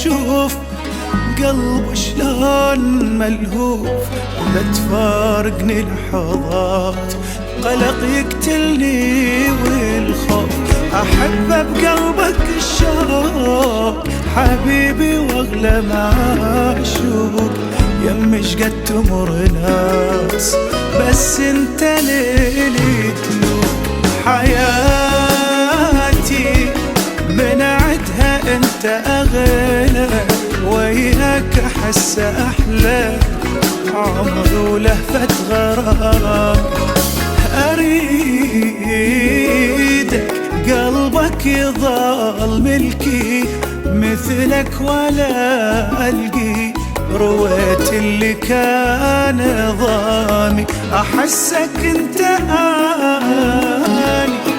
اشوف قلب شلون ملهوف، بتفارقني لحظات قلق يقتلني والخوف. احب بقلبك الشوق حبيبي واغلى معشوق، يمش قد تمر ناس بس انت ليلي تنور. حياتي من عدها انت اغلى، وياك احس احلى عمر ولهفة غرام. اريدك قلبك يظل ملكي، مثلك ولا القي رويت اللي كان ضامي، احسك انت اني